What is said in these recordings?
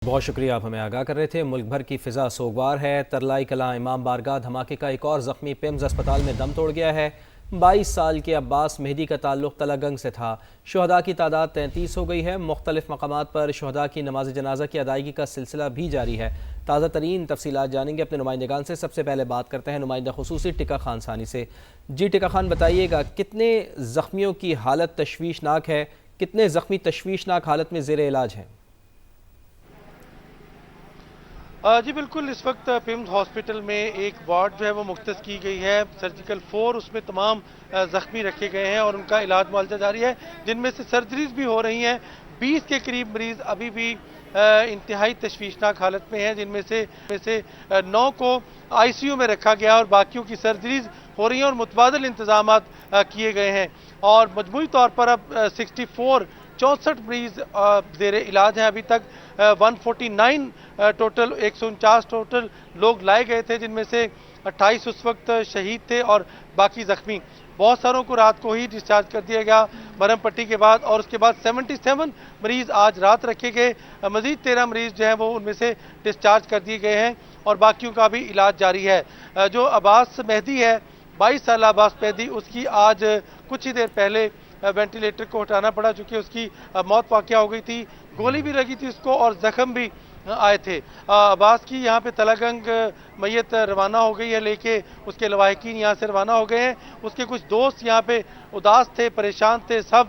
بہت شکریہ، آپ ہمیں آگاہ کر رہے تھے۔ ملک بھر کی فضا سوگوار ہے۔ ترلائی کلاں امام بارگاہ دھماکے کا ایک اور زخمی پیمز اسپتال میں دم توڑ گیا ہے۔ 22 سال کے عباس مہدی کا تعلق تلہ گنگ سے تھا۔ شہداء کی تعداد 33 ہو گئی ہے۔ مختلف مقامات پر شہداء کی نماز جنازہ کی ادائیگی کا سلسلہ بھی جاری ہے۔ تازہ ترین تفصیلات جانیں گے اپنے نمائندگان سے۔ سب سے پہلے بات کرتے ہیں نمائندہ خصوصی ٹکا خان ثانی سے۔ جی ٹکا خان، بتائیے گا کتنے زخمیوں کی حالت تشویشناک ہے؟ کتنے زخمی تشویشناک حالت میں زیر علاج ہیں؟ جی بالکل، اس وقت پیمز ہاسپٹل میں ایک وارڈ جو ہے وہ مختص کی گئی ہے، سرجیکل 4، اس میں تمام زخمی رکھے گئے ہیں اور ان کا علاج معالجہ جاری ہے، جن میں سے سرجریز بھی ہو رہی ہیں۔ 20 کے قریب مریض ابھی بھی انتہائی تشویشناک حالت میں ہیں، جن میں سے 9 کو آئی سی یو میں رکھا گیا اور باقیوں کی سرجریز ہو رہی ہیں اور متبادل انتظامات کیے گئے ہیں، اور مجموعی طور پر اب 64 مریض زیر علاج ہیں ابھی تک۔ 149 ٹوٹل 149 ٹوٹل لوگ لائے گئے تھے، جن میں سے 28 اس وقت شہید تھے اور باقی زخمی۔ بہت ساروں کو رات کو ہی ڈسچارج کر دیا گیا مرہم پٹی کے بعد، اور اس کے بعد 77 مریض آج رات رکھے گئے۔ مزید 13 مریض جو ہیں وہ ان میں سے ڈسچارج کر دیے گئے ہیں اور باقیوں کا بھی علاج جاری ہے۔ جو عباس مہدی ہے، 22 سالہ عباس مہدی، اس کی آج کچھ ہی دیر پہلے وینٹیلیٹر کو ہٹانا پڑا چونکہ اس کی موت واقعہ ہو گئی تھی۔ گولی بھی لگی تھی اس کو اور زخم بھی آئے تھے۔ عباس کی یہاں پہ تلہ گنگ میت روانہ ہو گئی ہے، لے کے اس کے لواحقین یہاں سے روانہ ہو گئے ہیں۔ اس کے کچھ دوست یہاں پہ اداس تھے، پریشان تھے، سب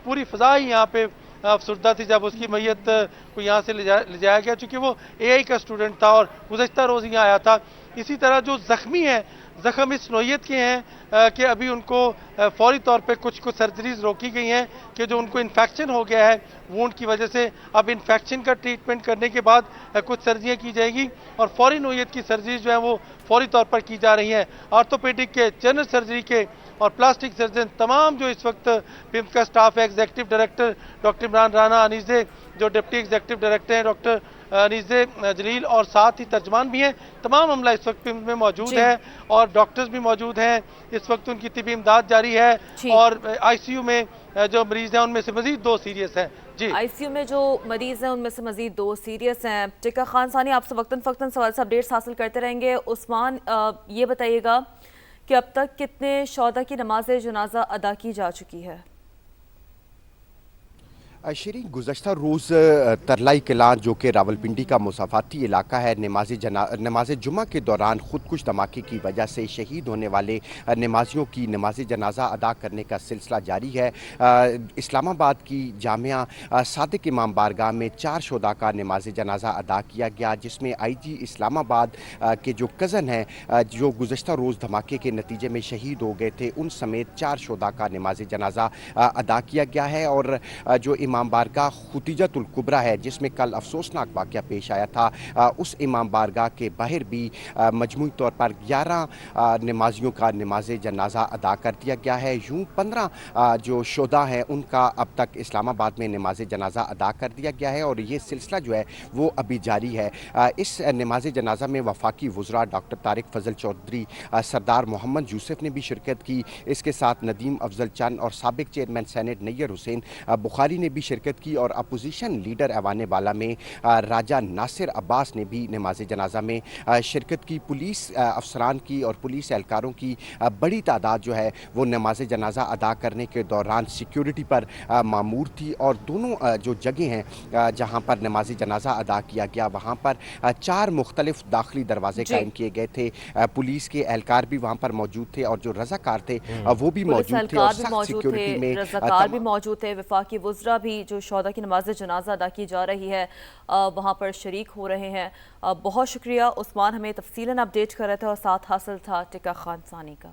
پوری فضا ہی یہاں پہ افسردہ تھی جب اس کی میت کو یہاں سے لے جایا گیا، چونکہ وہ اے آئی کا اسٹوڈنٹ تھا اور گزشتہ روز یہاں آیا تھا۔ اسی طرح جو زخمی ہیں، زخم اس نوعیت کے ہیں کہ ابھی ان کو فوری طور پہ کچھ سرجریز روکی گئی ہیں کہ جو ان کو انفیکشن ہو گیا ہے وونڈ کی وجہ سے۔ اب انفیکشن کا ٹریٹمنٹ کرنے کے بعد کچھ سرجریاں کی جائیں گی اور فوری نوعیت کی سرجریز جو ہیں وہ فوری طور پر کی جا رہی ہیں۔ آرتھوپیڈک کے، جنرل سرجری کے اور پلاسٹک سرجن تمام جو اس وقت پیمز کا سٹاف ہے، executive director doctor Imran Rana انیزے، جو ڈپٹی ایگزیکٹو ڈائریکٹر ہیں ڈاکٹر انیزے جلیل، اور ساتھ ہی ترجمان بھی ہیں، تمام عملہ اس وقت پیمز میں موجود ہے اور ڈاکٹرز بھی موجود ہیں۔ اس وقت ان کی طبی امداد جاری ہے اور آئی سی یو میں جو مریض ہیں ان میں سے مزید 2 سیریس ہیں۔ جی، آئی سی یو میں جو مریض ہیں ان میں سے مزید 2 سیریس ہیں۔ ٹکا خان ثانی، آپ سے وقتاً فوقتاً سوال سے اپڈیٹس حاصل کرتے رہیں گے۔ عثمان، یہ بتائیے گا کہ اب تک کتنے شہداء کی نماز جنازہ ادا کی جا چکی ہے؟ شیرین، گزشتہ روز ترلائی کلاں جو کہ راولپنڈی کا مسافاتی علاقہ ہے، نماز جمعہ کے دوران خودکش دھماکے کی وجہ سے شہید ہونے والے نمازیوں کی نماز جنازہ ادا کرنے کا سلسلہ جاری ہے۔ اسلام آباد کی جامعہ صادق امام بارگاہ میں 4 شہداء کا نماز جنازہ ادا کیا گیا، جس میں آئی جی اسلام آباد کے جو کزن ہیں جو گزشتہ روز دھماکے کے نتیجے میں شہید ہو گئے تھے، ان سمیت 4 شہداء کا نماز جنازہ ادا کیا گیا ہے۔ اور جو امام بارگاہ ختیجۃ الکبریٰ ہے، جس میں کل افسوسناک واقعہ پیش آیا تھا، اس امام بارگاہ کے باہر بھی مجموعی طور پر 11 نمازیوں کا نماز جنازہ ادا کر دیا گیا ہے۔ یوں 15 جو شہداء ہیں ان کا اب تک اسلام آباد میں نماز جنازہ ادا کر دیا گیا ہے اور یہ سلسلہ جو ہے وہ ابھی جاری ہے۔ اس نماز جنازہ میں وفاقی وزراء ڈاکٹر طارق فضل چودھری، سردار محمد یوسف نے بھی شرکت کی۔ اس کے ساتھ ندیم افضل چند اور سابق چیئرمین سینٹ نیّر حسین بخاری نے بھی شرکت کی، اور اپوزیشن لیڈر ایوان بالا میں راجہ ناصر عباس نے بھی نماز جنازہ میں شرکت کی۔ پولیس افسران کی اور پولیس اہلکاروں کی بڑی تعداد جو ہے وہ نماز جنازہ ادا کرنے کے دوران سیکیورٹی پر مامور تھی، اور دونوں جو جگہیں ہیں جہاں پر نماز جنازہ ادا کیا گیا وہاں پر 4 مختلف داخلی دروازے قائم کیے گئے تھے۔ پولیس کے اہلکار بھی وہاں پر موجود تھے اور جو رضاکار تھے وہ بھی موجود تھے، اور سخت سیکیورٹی میں رضاکار بھی موجود تھے، وفاقی وزراء بھی جو شہداء کی نماز جنازہ ادا کی جا رہی ہے وہاں پر شریک ہو رہے ہیں۔ بہت شکریہ عثمان، ہمیں تفصیلاً اپڈیٹ کر رہے تھے اور ساتھ حاصل تھا ٹکا خان ثانی کا۔